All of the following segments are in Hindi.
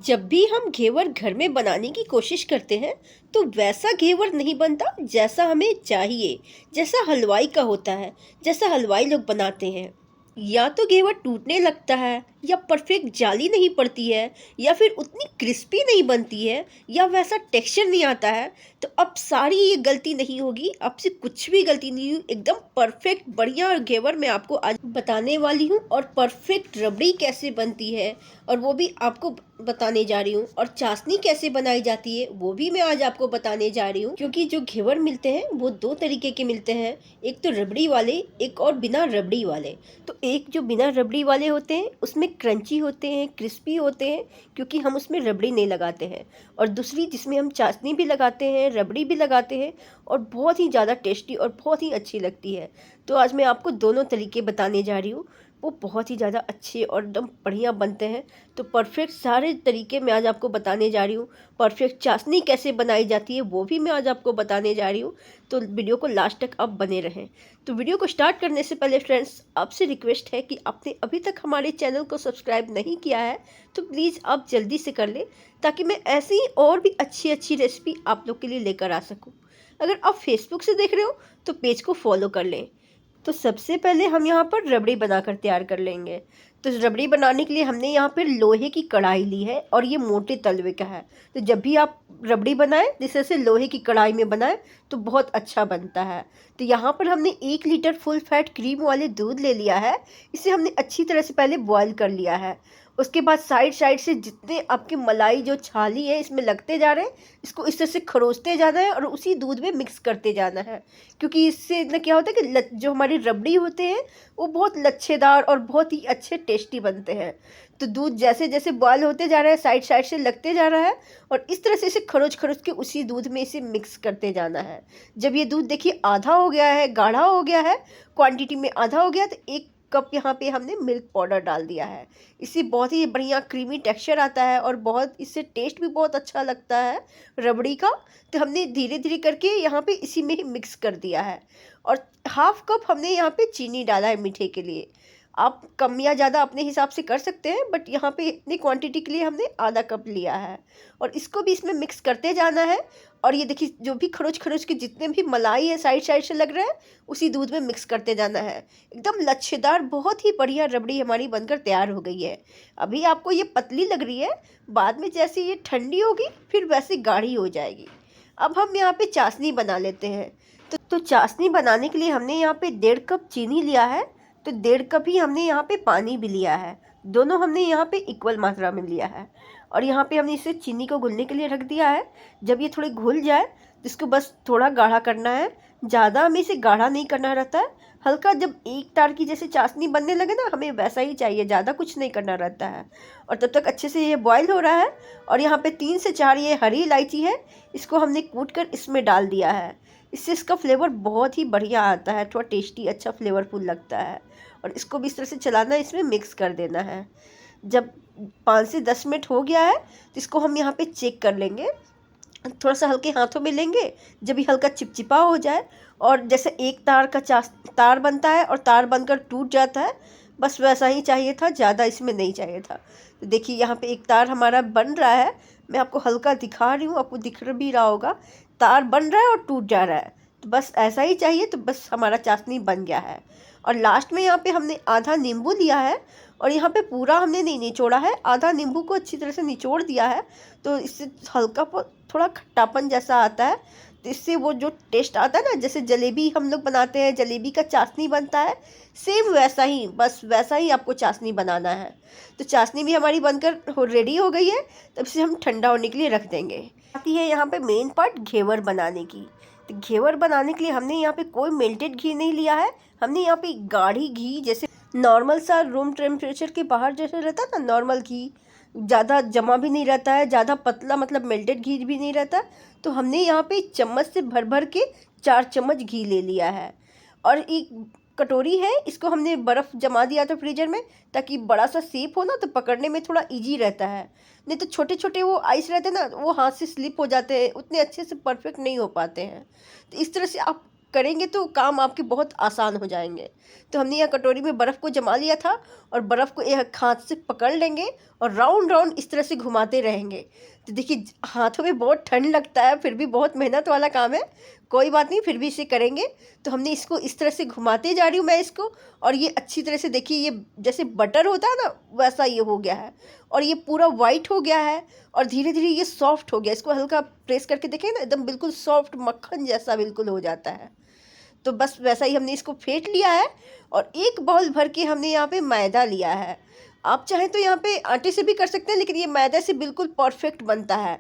जब भी हम घेवर घर में बनाने की कोशिश करते हैं तो वैसा घेवर नहीं बनता जैसा हमें चाहिए। जैसा हलवाई का होता है, जैसा हलवाई लोग बनाते हैं। या तो घेवर टूटने लगता है, या परफेक्ट जाली नहीं पड़ती है, या फिर उतनी क्रिस्पी नहीं बनती है, या वैसा टेक्सचर नहीं आता है। तो अब सारी ये गलती नहीं होगी, अब से कुछ भी गलती नहीं हुई, एकदम परफेक्ट बढ़िया घेवर मैं आपको आज बताने वाली हूँ। और परफेक्ट रबड़ी कैसे बनती है और वो भी आपको बताने जा रही हूँ। और चाशनी कैसे बनाई जाती है वो भी मैं आज आपको बताने जा रही हूँ। क्योंकि जो घेवर मिलते हैं वो दो तरीके के मिलते हैं, एक तो रबड़ी वाले, एक और बिना रबड़ी वाले। तो एक जो बिना रबड़ी वाले होते हैं उसमें क्रंची होते हैं, क्रिस्पी होते हैं, क्योंकि हम उसमें रबड़ी नहीं लगाते हैं। और दूसरी जिसमें हम चाशनी भी लगाते हैं, रबड़ी भी लगाते हैं, और बहुत ही ज़्यादा टेस्टी और बहुत ही अच्छी लगती है। तो आज मैं आपको दोनों तरीके बताने जा रही हूँ। वो बहुत ही ज़्यादा अच्छे और एकदम बढ़िया बनते हैं। तो परफेक्ट सारे तरीके मैं आज आपको बताने जा रही हूँ। परफेक्ट चाशनी कैसे बनाई जाती है वो भी मैं आज आपको बताने जा रही हूँ। तो वीडियो को लास्ट तक आप बने रहें। तो वीडियो को स्टार्ट करने से पहले फ्रेंड्स, आपसे रिक्वेस्ट है कि आपने अभी तक हमारे चैनल को सब्सक्राइब नहीं किया है तो प्लीज़ आप जल्दी से कर लें, ताकि मैं ऐसी ही और भी अच्छी अच्छी रेसिपी आप लोग के लिए लेकर आ सकूँ। अगर आप फेसबुक से देख रहे हो तो पेज को फॉलो कर लें। तो सबसे पहले हम यहाँ पर रबड़ी बनाकर तैयार कर लेंगे। तो रबड़ी बनाने के लिए हमने यहाँ पर लोहे की कढ़ाई ली है और ये मोटे तलवे का है। तो जब भी आप रबड़ी बनाएं, जैसे से लोहे की कढ़ाई में बनाएं तो बहुत अच्छा बनता है। तो यहाँ पर हमने 1 लीटर फुल फैट क्रीम वाले दूध ले लिया है। इसे हमने अच्छी तरह से पहले बॉईल कर लिया है। उसके बाद साइड साइड से जितने आपके मलाई जो छाली है इसमें लगते जा रहे हैं, इसको इस तरह से खरोचते जाना है और उसी दूध में मिक्स करते जाना है। क्योंकि इससे ना क्या होता है कि जो हमारी रबड़ी होते हैं वो बहुत लच्छेदार और बहुत ही अच्छे टेस्टी बनते हैं। तो दूध जैसे जैसे बॉयल होते जा रहा है, साइड साइड से लगते जा रहा है, और इस तरह से इसे खरोच खरोच के उसी दूध में इसे मिक्स करते जाना है। जब ये दूध देखिए आधा हो गया है, गाढ़ा हो गया है, क्वांटिटी में आधा हो गया, तो 1 कप यहाँ पे हमने मिल्क पाउडर डाल दिया है। इससे बहुत ही बढ़िया क्रीमी टेक्सचर आता है और बहुत इससे टेस्ट भी बहुत अच्छा लगता है रबड़ी का। तो हमने धीरे धीरे करके यहाँ पे इसी में ही मिक्स कर दिया है। और 1/2 कप हमने यहाँ पे चीनी डाला है मीठे के लिए। आप कम या ज़्यादा अपने हिसाब से कर सकते हैं, बट यहाँ पे इतनी क्वांटिटी के लिए हमने आधा कप लिया है। और इसको भी इसमें मिक्स करते जाना है। और ये देखिए जो भी खरोच खरोच के जितने भी मलाई है साइड साइड से लग रहा है, उसी दूध में मिक्स करते जाना है। एकदम लच्छेदार बहुत ही बढ़िया रबड़ी हमारी बनकर तैयार हो गई है। अभी आपको ये पतली लग रही है, बाद में जैसे ये ठंडी होगी फिर वैसे गाढ़ी हो जाएगी। अब हम यहाँ पे चाशनी बना लेते हैं। तो चाशनी बनाने के लिए हमने यहाँ पे 1.5 कप चीनी लिया है। तो 1.5 कप ही हमने यहाँ पे पानी भी लिया है। दोनों हमने यहाँ पे इक्वल मात्रा में लिया है। और यहाँ पे हमने इसे चीनी को घुलने के लिए रख दिया है। जब ये थोड़ी घुल जाए तो इसको बस थोड़ा गाढ़ा करना है। ज़्यादा हमें इसे गाढ़ा नहीं करना रहता है। हल्का जब एक तार की जैसे चाशनी बनने लगे ना, हमें वैसा ही चाहिए, ज़्यादा कुछ नहीं करना रहता है। और तब तक अच्छे से ये बॉयल हो रहा है। और यहाँ पे 3 से 4 ये हरी इलायची है, इसको हमने कूट कर इसमें डाल दिया है। इससे इसका फ्लेवर बहुत ही बढ़िया आता है, थोड़ा टेस्टी अच्छा फ्लेवरफुल लगता है। और इसको भी इस तरह से चलाना है, इसमें मिक्स कर देना है। जब 5 से 10 मिनट हो गया है तो इसको हम यहाँ पे चेक कर लेंगे। थोड़ा सा हल्के हाथों में लेंगे, जब ये हल्का चिपचिपा हो जाए और जैसे एक तार का तार बनता है और तार बनकर टूट जाता है, बस वैसा ही चाहिए था, ज़्यादा इसमें नहीं चाहिए था। तो देखिए यहाँ पे एक तार हमारा बन रहा है। मैं आपको हल्का दिखा रही हूँ, आपको दिख भी रहा होगा, तार बन रहा है और टूट जा रहा है। तो बस ऐसा ही चाहिए, तो बस हमारा चाशनी बन गया है। और लास्ट में यहाँ पे हमने आधा नींबू लिया है। और यहाँ पे पूरा हमने नहीं निचोड़ा है, आधा नींबू को अच्छी तरह से निचोड़ दिया है। तो इससे हल्का थोड़ा खट्टापन जैसा आता है। तो इससे वो जो टेस्ट आता है ना, जैसे जलेबी हम लोग बनाते हैं, जलेबी का चाशनी बनता है, सेम वैसा ही, बस वैसा ही आपको चाशनी बनाना है। तो चाशनी भी हमारी बनकर रेडी हो गई है। तब इसे हम ठंडा होने के लिए रख देंगे। आती है यहाँ पे मेन पार्ट घेवर बनाने की। तो घेवर बनाने के लिए हमने यहाँ पे कोई मेल्टेड घी नहीं लिया है। हमने यहाँ पे गाढ़ी घी, जैसे नॉर्मल सा रूम टेम्परेचर के बाहर जैसे रहता है ना नॉर्मल घी, ज़्यादा जमा भी नहीं रहता है, ज़्यादा पतला मतलब मेल्टेड घी भी नहीं रहता। तो हमने यहाँ पे चम्मच से भर भर के 4 चम्मच घी ले लिया है। और एक कटोरी है, इसको हमने बर्फ़ जमा दिया था फ्रीजर में, ताकि बड़ा सा शेप हो ना तो पकड़ने में थोड़ा इजी रहता है। नहीं तो छोटे छोटे वो आइस रहते हैं ना, वो हाथ से स्लिप हो जाते हैं, उतने अच्छे से परफेक्ट नहीं हो पाते हैं। तो इस तरह से आप करेंगे तो काम आपके बहुत आसान हो जाएंगे। तो हमने यहाँ कटोरी में बर्फ़ को जमा लिया था और बर्फ़ को एक हाथ से पकड़ लेंगे और राउंड राउंड इस तरह से घुमाते रहेंगे। तो देखिए हाथों में बहुत ठंड लगता है, फिर भी बहुत मेहनत वाला काम है, कोई बात नहीं, फिर भी इसे करेंगे। तो हमने इसको इस तरह से घुमाते जा रही हूँ मैं इसको, और ये अच्छी तरह से देखिए ये जैसे बटर होता है ना वैसा ये हो गया है, और ये पूरा वाइट हो गया है और धीरे धीरे ये सॉफ्ट हो गया। इसको हल्का प्रेस करके देखें ना, एकदम बिल्कुल सॉफ्ट मक्खन जैसा बिल्कुल हो जाता है। तो बस वैसा ही हमने इसको फेंट लिया है और एक बाउल भर के हमने यहाँ पे मैदा लिया है। आप चाहें तो यहाँ पे आटे से भी कर सकते हैं, लेकिन ये मैदा से बिल्कुल परफेक्ट बनता है।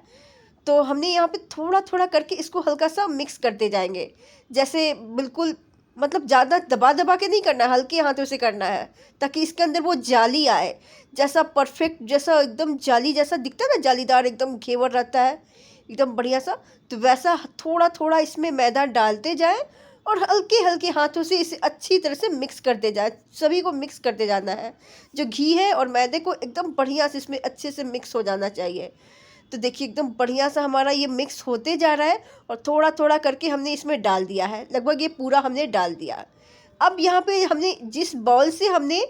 तो हमने यहाँ पे थोड़ा थोड़ा करके इसको हल्का सा मिक्स करते जाएंगे, जैसे बिल्कुल मतलब ज़्यादा दबा दबा के नहीं करना है, हल्के हाथों से करना है, ताकि इसके अंदर वो जाली आए, जैसा परफेक्ट जैसा एकदम जाली जैसा दिखता है ना, जालीदार एकदम घेवर रहता है एकदम बढ़िया सा। तो वैसा थोड़ा थोड़ा इसमें मैदा डालते जाएं और हल्के हल्के हाथों से इसे अच्छी तरह से मिक्स करते जाए, सभी को मिक्स करते जाना है। जो घी है और मैदे को एकदम बढ़िया से इसमें अच्छे से मिक्स हो जाना चाहिए। तो देखिए एकदम बढ़िया सा हमारा ये मिक्स होते जा रहा है और थोड़ा थोड़ा करके हमने इसमें डाल दिया है, लगभग ये पूरा हमने डाल दिया। अब यहाँ पे हमने जिस बॉल से हमने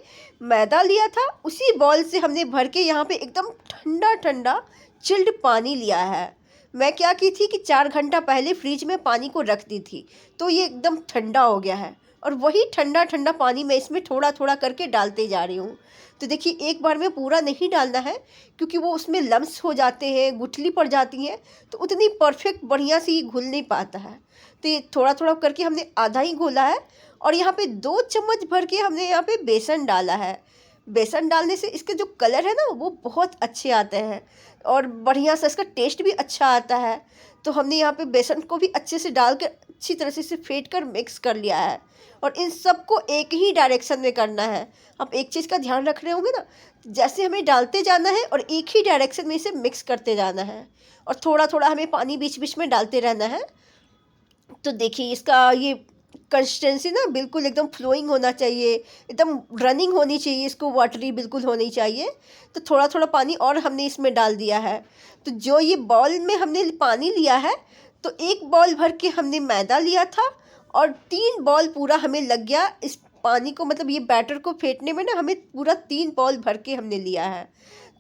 मैदा लिया था उसी बॉल से हमने भर के यहाँ पे एकदम ठंडा ठंडा चिल्ड पानी लिया है। मैं क्या की थी कि 4 घंटा पहले फ्रिज में पानी को रख दी थी, तो ये एकदम ठंडा हो गया है और वही ठंडा ठंडा पानी मैं इसमें थोड़ा थोड़ा करके डालते जा रही हूँ। तो देखिए एक बार में पूरा नहीं डालना है, क्योंकि वो उसमें लम्स हो जाते हैं, गुठली पड़ जाती हैं, तो उतनी परफेक्ट बढ़िया से ये घुल नहीं पाता है। तो ये थोड़ा थोड़ा करके हमने आधा ही घोला है और यहाँ पे 2 चम्मच भर के हमने यहाँ पे बेसन डाला है। बेसन डालने से इसके जो कलर है ना वो बहुत अच्छे आते हैं और बढ़िया सा इसका टेस्ट भी अच्छा आता है। तो हमने यहाँ पे बेसन को भी अच्छे से डाल कर अच्छी तरह से इसे फेंट कर मिक्स कर लिया है और इन सबको एक ही डायरेक्शन में करना है। आप एक चीज़ का ध्यान रख रहे होंगे ना, जैसे हमें डालते जाना है और एक ही डायरेक्शन में इसे मिक्स करते जाना है और थोड़ा थोड़ा हमें पानी बीच बीच में डालते रहना है। तो देखिए इसका ये कंसिस्टेंसी ना बिल्कुल एकदम फ्लोइंग होना चाहिए, एकदम रनिंग होनी चाहिए, इसको वाटरी बिल्कुल होनी चाहिए। तो थोड़ा थोड़ा पानी और हमने इसमें डाल दिया है। तो जो ये बॉल में हमने पानी लिया है, तो एक बॉल भर के हमने मैदा लिया था और 3 बॉल पूरा हमें लग गया इस पानी को, मतलब ये बैटर को फेंटने में ना हमें पूरा 3 बॉल भर के हमने लिया है।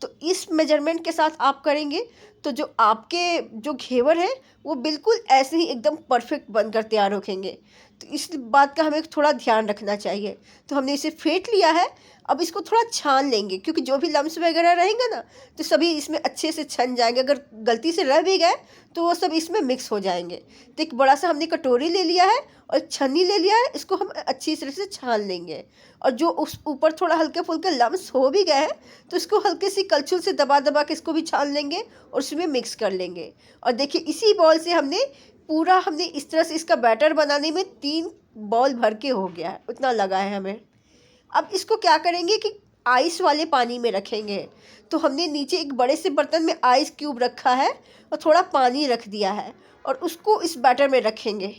तो इस मेजरमेंट के साथ आप करेंगे तो जो आपके जो घेवर है वो बिल्कुल ऐसे ही एकदम परफेक्ट बनकर तैयार होखेंगे। तो इस बात का हमें थोड़ा ध्यान रखना चाहिए। तो हमने इसे फेंट लिया है, अब इसको थोड़ा छान लेंगे, क्योंकि जो भी लम्स वगैरह रहेंगे ना तो सभी इसमें अच्छे से छन जाएंगे। अगर गलती से रह भी गए तो वो सब इसमें मिक्स हो जाएंगे। तो एक बड़ा सा हमने कटोरी ले लिया है और छन्नी ले लिया है, इसको हम अच्छी तरह से छान लेंगे। और जो उस ऊपर थोड़ा हल्के फुल्के लम्स हो भी गए हैं तो इसको हल्के सी कलछुल से दबा दबा के इसको भी छान लेंगे और उसमें मिक्स कर लेंगे। और देखिए इसी बॉल से हमने इस तरह से इसका बैटर बनाने में 3 बॉल भर के हो गया है, उतना लगा है हमें। अब इसको क्या करेंगे कि आइस वाले पानी में रखेंगे। तो हमने नीचे एक बड़े से बर्तन में आइस क्यूब रखा है और थोड़ा पानी रख दिया है और उसको इस बैटर में रखेंगे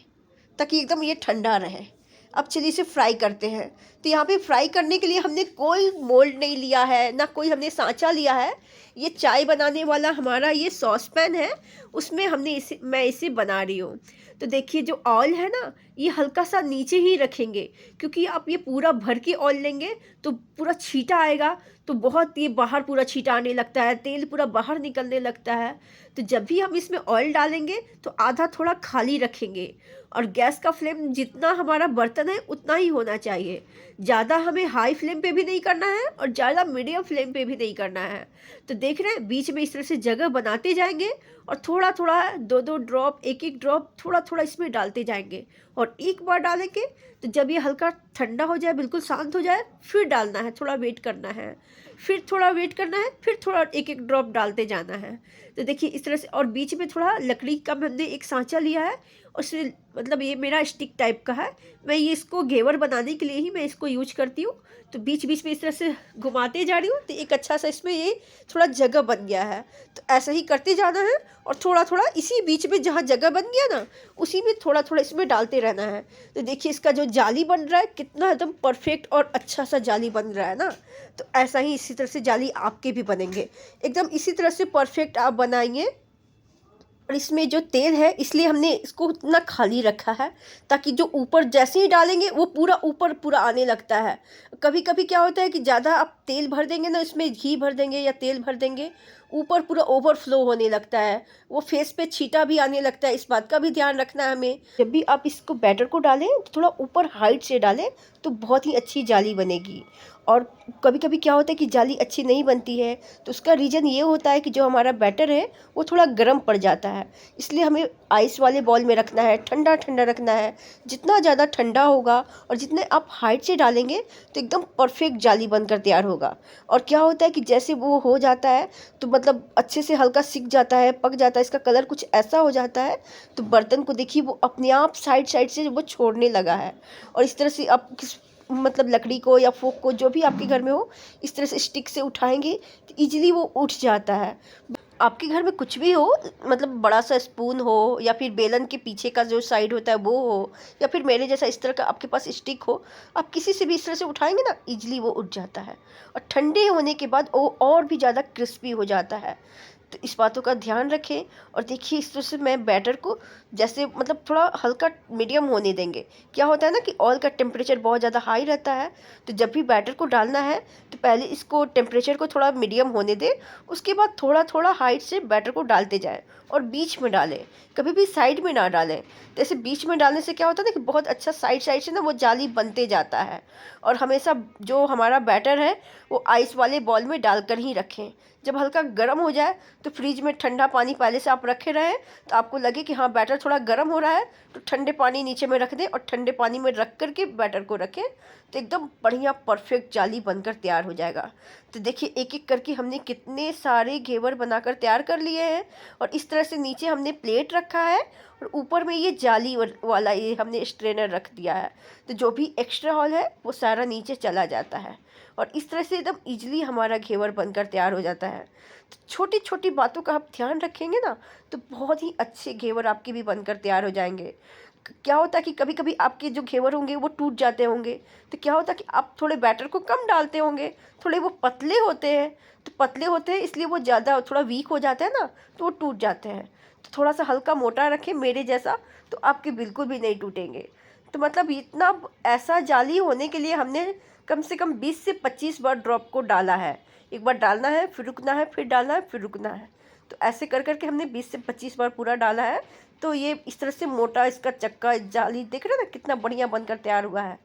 ताकि एकदम ये ठंडा रहे। अब चलिए इसे फ्राई करते हैं। तो यहाँ पे फ्राई करने के लिए हमने कोई मोल्ड नहीं लिया है, ना कोई हमने सांचा लिया है। ये चाय बनाने वाला हमारा ये सॉस पैन है, उसमें मैं इसे बना रही हूँ। तो देखिए जो ऑयल है ना ये हल्का सा नीचे ही रखेंगे, क्योंकि आप ये पूरा भर के ऑयल लेंगे तो पूरा छींटा आएगा, तो बहुत ये बाहर पूरा छींटा आने लगता है, तेल पूरा बाहर निकलने लगता है। तो जब भी हम इसमें ऑयल डालेंगे तो आधा थोड़ा खाली रखेंगे और गैस का फ्लेम जितना हमारा बर्तन है उतना ही होना चाहिए। ज़्यादा हमें हाई फ्लेम पे भी नहीं करना है और ज़्यादा मीडियम फ्लेम पे भी नहीं करना है। तो देख रहे हैं बीच में इस तरह से जगह बनाते जाएंगे और थोड़ा थोड़ा 2-2 ड्रॉप, एक एक ड्रॉप थोड़ा थोड़ा इसमें डालते जाएंगे। और एक बार डालेंगे तो जब ये हल्का ठंडा हो जाए, बिल्कुल शांत हो जाए, फिर डालना है, थोड़ा वेट करना है, फिर थोड़ा वेट करना है, फिर थोड़ा एक एक ड्रॉप डालते जाना है। तो देखिए इस तरह से। और बीच में थोड़ा लकड़ी का हमने एक सांचा लिया है, उसमें मतलब ये मेरा स्टिक टाइप का है, मैं ये इसको घेवर बनाने के लिए ही मैं इसको यूज करती हूँ। तो बीच बीच में इस तरह से घुमाते जा रही हूँ तो एक अच्छा सा इसमें ये थोड़ा जगह बन गया है। तो ऐसा ही करते जाना है और थोड़ा थोड़ा इसी बीच में जहाँ जगह बन गया ना उसी में थोड़ा थोड़ा इसमें डालते रहना है। तो देखिए इसका जो जाली बन रहा है कितना एकदम परफेक्ट और अच्छा सा जाली बन रहा है ना। तो ऐसा ही इसी तरह से जाली आपके भी बनेंगे, एकदम इसी तरह से परफेक्ट आप बनाएंगे। और इसमें जो तेल है इसलिए हमने इसको इतना खाली रखा है ताकि जो ऊपर जैसे ही डालेंगे वो पूरा ऊपर पूरा आने लगता है। कभी कभी क्या होता है कि ज़्यादा आप तेल भर देंगे ना, इसमें घी भर देंगे या तेल भर देंगे, ऊपर पूरा ओवरफ्लो होने लगता है, वो फेस पे छींटा भी आने लगता है। इस बात का भी ध्यान रखना है हमें। जब भी आप इसको बैटर को डालें तो थोड़ा ऊपर हाइट से डालें तो बहुत ही अच्छी जाली बनेगी। और कभी कभी क्या होता है कि जाली अच्छी नहीं बनती है, तो उसका रीज़न ये होता है कि जो हमारा बैटर है वो थोड़ा गर्म पड़ जाता है। इसलिए हमें आइस वाले बॉल में रखना है, ठंडा ठंडा रखना है। जितना ज़्यादा ठंडा होगा और जितने आप हाइट से डालेंगे तो एकदम परफेक्ट जाली बनकर तैयार होगा। और क्या होता है कि जैसे वो हो जाता है तो मतलब अच्छे से हल्का सिक जाता है, पक जाता है, इसका कलर कुछ ऐसा हो जाता है, तो बर्तन को देखिए वो अपने आप साइड साइड से वो छोड़ने लगा है। और इस तरह से आप किस मतलब लकड़ी को या फोक को, जो भी आपके घर में हो, इस तरह से स्टिक से उठाएंगे तो ईजिली वो उठ जाता है। आपके घर में कुछ भी हो, मतलब बड़ा सा स्पून हो या फिर बेलन के पीछे का जो साइड होता है वो हो, या फिर मेरे जैसा इस तरह का आपके पास स्टिक हो, आप किसी से भी इस तरह से उठाएंगे ना, इजीली वो उठ जाता है। और ठंडे होने के बाद वो और भी ज़्यादा क्रिस्पी हो जाता है। तो इस बातों का ध्यान रखें। और देखिए इस तरह से मैं बैटर को जैसे मतलब थोड़ा हल्का मीडियम होने देंगे। क्या होता है ना कि ऑयल का टेम्परेचर बहुत ज़्यादा हाई रहता है, तो जब भी बैटर को डालना है तो पहले इसको टेम्परेचर को थोड़ा मीडियम होने दें, उसके बाद थोड़ा थोड़ा हाइट से बैटर को डालते जाएं और बीच में डालें, कभी भी साइड में ना डालें। जैसे बीच में डालने से क्या होता है ना कि बहुत अच्छा साइड साइड से ना वो जाली बनते जाता है। और हमेशा जो हमारा बैटर है वो आइस वाले बॉल में डालकर ही रखें। जब हल्का गर्म हो जाए तो फ्रिज में ठंडा पानी पहले से आप रखे रहें, तो आपको लगे कि हाँ बैटर थोड़ा गर्म हो रहा है तो ठंडे पानी नीचे में रख दें और ठंडे पानी में रख कर के बैटर को रखें, तो एकदम बढ़िया परफेक्ट जाली बनकर तैयार हो जाएगा। तो देखिए एक एक करके हमने कितने सारे घेवर बनाकर तैयार कर लिए हैं। और इस तरह से नीचे हमने प्लेट रखा है और ऊपर में ये जाली वाला ये हमने स्ट्रेनर रख दिया है, तो जो भी एक्स्ट्रा ऑयल है वो सारा नीचे चला जाता है। और इस तरह से एकदम इजीली हमारा घेवर बनकर तैयार हो जाता है। तो छोटी छोटी बातों का आप ध्यान रखेंगे ना तो बहुत ही अच्छे घेवर आपके भी बनकर तैयार हो जाएंगे। क्या होता है कि कभी कभी आपके जो घेवर होंगे वो टूट जाते होंगे, तो क्या होता है कि आप थोड़े बैटर को कम डालते होंगे, थोड़े वो पतले होते हैं, तो पतले होते हैं इसलिए वो ज़्यादा थोड़ा वीक हो जाते हैं ना, तो वो टूट जाते हैं। तो थोड़ा सा हल्का मोटा रखें मेरे जैसा, तो आपके बिल्कुल भी नहीं टूटेंगे। तो मतलब इतना ऐसा जाली होने के लिए हमने कम से कम 20 से 25 बार ड्रॉप को डाला है। एक बार डालना है, फिर रुकना है, फिर डालना है, फिर रुकना है। तो ऐसे कर करके हमने 20 से 25 बार पूरा डाला है। तो ये इस तरह से मोटा इसका चक्का जाली देख रहे हैं ना कितना बढ़िया बनकर तैयार हुआ है।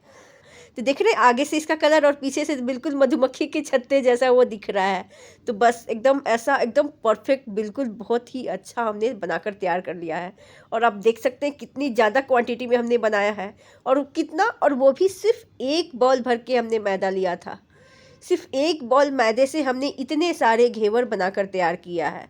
तो देख रहे हैं आगे से इसका कलर और पीछे से बिल्कुल मधुमक्खी के छत्ते जैसा वो दिख रहा है। तो बस एकदम ऐसा एकदम परफेक्ट, बिल्कुल बहुत ही अच्छा हमने बनाकर तैयार कर लिया है। और आप देख सकते हैं कितनी ज़्यादा क्वांटिटी में हमने बनाया है और कितना, और वो भी सिर्फ एक बॉल भर के हमने मैदा लिया था। सिर्फ एक बॉल मैदे से हमने इतने सारे घेवर बनाकर तैयार किया है।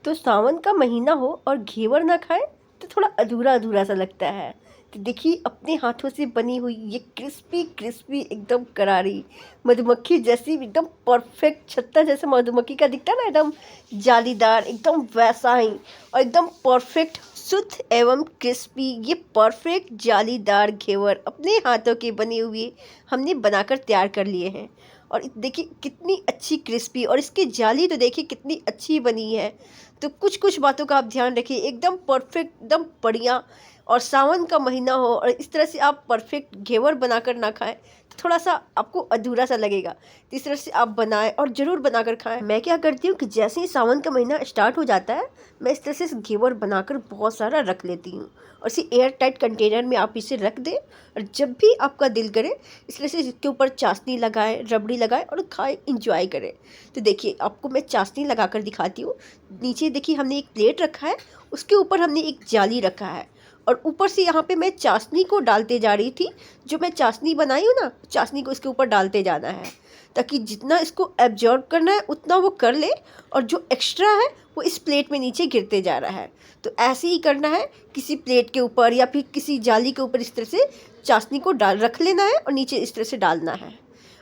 तो सावन का महीना हो और घेवर ना खाएं तो थोड़ा अधूरा अधूरा सा लगता है। तो देखिए अपने हाथों से बनी हुई ये क्रिस्पी क्रिस्पी एकदम करारी मधुमक्खी जैसी, एकदम परफेक्ट छत्ता जैसे मधुमक्खी का दिखता है ना, एकदम जालीदार, एकदम वैसा ही और एकदम परफेक्ट शुद्ध एवं क्रिस्पी ये परफेक्ट जालीदार घेवर अपने हाथों के बने हुए हमने बनाकर तैयार कर लिए हैं। और देखिए कितनी अच्छी क्रिस्पी, और इसकी जाली तो देखिए कितनी अच्छी बनी है। तो कुछ कुछ बातों का आप ध्यान रखिए, एकदम परफेक्ट, एकदम बढ़िया। और सावन का महीना हो और इस तरह से आप परफेक्ट घेवर बनाकर ना खाएं तो थोड़ा सा आपको अधूरा सा लगेगा। तो इस तरह से आप बनाएं और ज़रूर बनाकर खाएं। मैं क्या करती हूँ कि जैसे ही सावन का महीना स्टार्ट हो जाता है मैं इस तरह से घेवर बनाकर बहुत सारा रख लेती हूँ और इसी एयर टाइट कंटेनर में आप इसे रख दें। और जब भी आपका दिल करे इस तरह से इसके ऊपर चाशनी लगाएं, रबड़ी लगाएं और खाएं, इंजॉय करें। तो देखिए आपको मैं चाशनी लगा कर दिखाती हूँ। नीचे देखिए हमने एक प्लेट रखा है, उसके ऊपर हमने एक जाली रखा है और ऊपर से यहाँ पे मैं चाशनी को डालते जा रही थी। जो मैं चाशनी बनाई हूँ ना, चाशनी को इसके ऊपर डालते जाना है ताकि जितना इसको एब्जॉर्ब करना है उतना वो कर ले और जो एक्स्ट्रा है वो इस प्लेट में नीचे गिरते जा रहा है। तो ऐसे ही करना है, किसी प्लेट के ऊपर या फिर किसी जाली के ऊपर इस तरह से चाशनी को डाल रख लेना है और नीचे इस तरह से डालना है।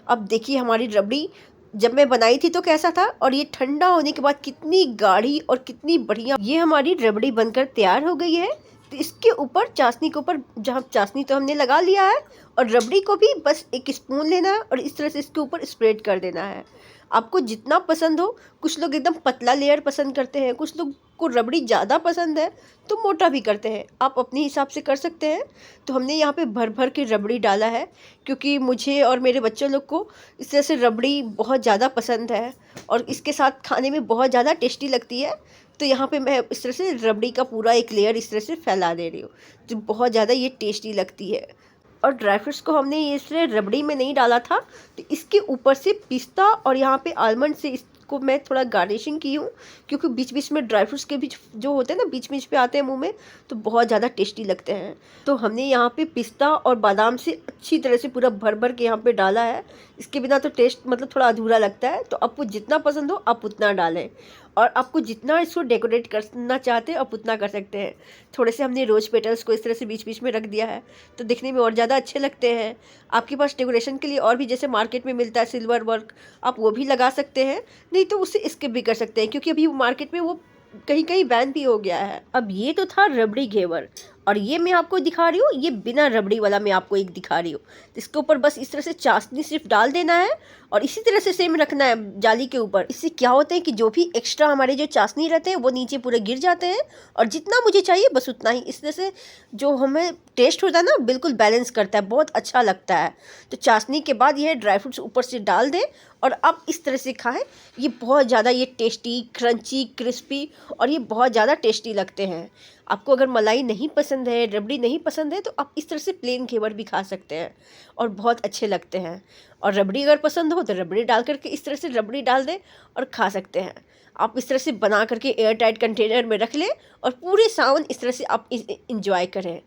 अब देखिए हमारी रबड़ी जब मैं बनाई थी तो कैसा था और ये ठंडा होने के बाद कितनी गाढ़ी और कितनी बढ़िया ये हमारी रबड़ी बनकर तैयार हो गई है। तो इसके ऊपर चाशनी के ऊपर जहाँ चाशनी तो हमने लगा लिया है और रबड़ी को भी बस एक स्पून लेना है और इस तरह से इसके ऊपर स्प्रेड कर देना है। आपको जितना पसंद हो, कुछ लोग एकदम पतला लेयर पसंद करते हैं, कुछ लोग को रबड़ी ज़्यादा पसंद है तो मोटा भी करते हैं, आप अपने हिसाब से कर सकते हैं। तो हमने यहाँ पे भर भर के रबड़ी डाला है, क्योंकि मुझे और मेरे बच्चों लोग को इस तरह से रबड़ी बहुत ज़्यादा पसंद है और इसके साथ खाने में बहुत ज़्यादा टेस्टी लगती है। तो यहाँ पे मैं इस तरह से रबड़ी का पूरा एक लेयर इस तरह से फैला दे रही हूँ, जो बहुत ज़्यादा ये टेस्टी लगती है। और ड्राई फ्रूट्स को हमने इसलिए रबड़ी में नहीं डाला था, तो इसके ऊपर से पिस्ता और यहाँ पे आलमंड से इसको मैं थोड़ा गार्निशिंग की हूँ, क्योंकि बीच बीच में ड्राई फ्रूट्स के बीच जो होते हैं ना, बीच बीच पे आते हैं मुंह में, तो बहुत ज़्यादा टेस्टी लगते हैं। तो हमने यहाँ पे पिस्ता और बादाम से अच्छी तरह से पूरा भर भर के यहाँ पे डाला है। इसके बिना तो टेस्ट मतलब थोड़ा अधूरा लगता है, तो आपको जितना पसंद हो आप उतना डालें, और आपको जितना इसको डेकोरेट करना चाहते हैं आप उतना कर सकते हैं। थोड़े से हमने रोज़ पेटल्स को इस तरह से बीच बीच में रख दिया है, तो दिखने में और ज़्यादा अच्छे लगते हैं। आपके पास डेकोरेशन के लिए और भी जैसे मार्केट में मिलता है सिल्वर वर्क, आप वो भी लगा सकते हैं, नहीं तो उससे स्किप भी कर सकते हैं, क्योंकि अभी मार्केट में वो कहीं कहीं बैन भी हो गया है। अब ये तो था रबड़ी घेवर, और ये मैं आपको दिखा रही हूँ, ये बिना रबड़ी वाला मैं आपको एक दिखा रही हूँ। इसके ऊपर बस इस तरह से चाशनी सिर्फ डाल देना है और इसी तरह से सेम रखना है जाली के ऊपर। इससे क्या होता है कि जो भी एक्स्ट्रा हमारे जो चाशनी रहते हैं वो नीचे पूरे गिर जाते हैं, और जितना मुझे चाहिए बस उतना ही। इस तरह से जो हमें टेस्ट होता है ना, बिल्कुल बैलेंस करता है, बहुत अच्छा लगता है। तो चाशनी के बाद ये ड्राई फ्रूट्स ऊपर से डाल दें और आप इस तरह से खाएं। ये बहुत ज़्यादा ये टेस्टी, क्रंची, क्रिस्पी और ये बहुत ज़्यादा टेस्टी लगते हैं। आपको अगर मलाई नहीं पसंद है, रबड़ी नहीं पसंद है, तो आप इस तरह से प्लेन घेवर भी खा सकते हैं और बहुत अच्छे लगते हैं। और रबड़ी अगर पसंद हो तो रबड़ी डाल करके इस तरह से रबड़ी डाल दें और खा सकते हैं। आप इस तरह से बना करके एयर टाइट कंटेनर में रख लें और पूरे सावन इस तरह से आप इंजॉय करें।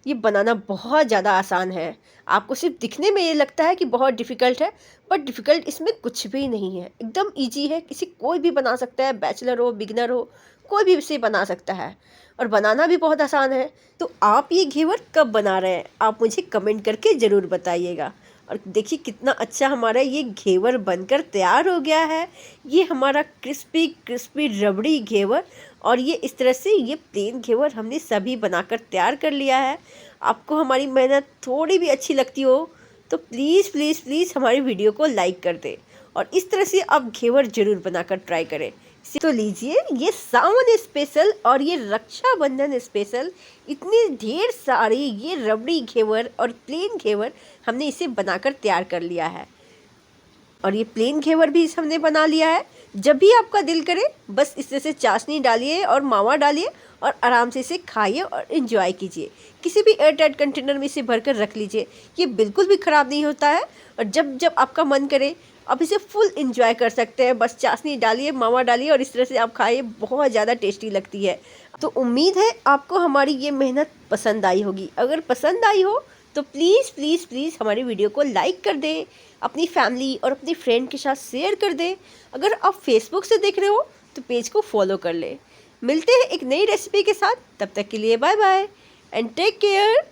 ये बनाना बहुत ज़्यादा आसान है। आपको सिर्फ दिखने में ये लगता है कि बहुत डिफ़िकल्ट है, बट डिफ़िकल्ट इसमें कुछ भी नहीं है, एकदम इजी है। कोई भी बना सकता है, बैचलर हो, बिगिनर हो, कोई भी इसे बना सकता है, और बनाना भी बहुत आसान है। तो आप ये घेवर कब बना रहे हैं, आप मुझे कमेंट करके ज़रूर बताइएगा। और देखिए कितना अच्छा हमारा ये घेवर बनकर तैयार हो गया है। ये हमारा क्रिस्पी क्रिस्पी रबड़ी घेवर, और ये इस तरह से ये प्लेन घेवर हमने सभी बनाकर तैयार कर लिया है। आपको हमारी मेहनत थोड़ी भी अच्छी लगती हो तो प्लीज़ प्लीज़ प्लीज़ हमारी वीडियो को लाइक कर दें, और इस तरह से आप घेवर ज़रूर बनाकर ट्राई करें। तो लीजिए ये सावन स्पेशल और ये रक्षाबंधन स्पेशल इतने ढेर सारे ये रबड़ी घेवर और प्लेन घेवर हमने इसे बनाकर तैयार कर लिया है। और ये प्लेन घेवर भी हमने बना लिया है। जब भी आपका दिल करे बस इस तरह से चाशनी डालिए और मावा डालिए और आराम से इसे खाइए और इन्जॉय कीजिए। किसी भी एयर टाइट कंटेनर में इसे भरकर रख लीजिए, ये बिल्कुल भी ख़राब नहीं होता है। और जब जब आपका मन करे आप इसे फुल इन्जॉय कर सकते हैं। बस चाशनी डालिए, मावा डालिए और इस तरह से आप खाइए, बहुत ज़्यादा टेस्टी लगती है। तो उम्मीद है आपको हमारी ये मेहनत पसंद आई होगी। अगर पसंद आई हो तो प्लीज़ प्लीज़ प्लीज़ हमारी वीडियो को लाइक कर दें, अपनी फैमिली और अपनी फ्रेंड के साथ शेयर कर दें। अगर आप फेसबुक से देख रहे हो तो पेज को फॉलो कर लें। मिलते हैं एक नई रेसिपी के साथ, तब तक के लिए bye bye and take care.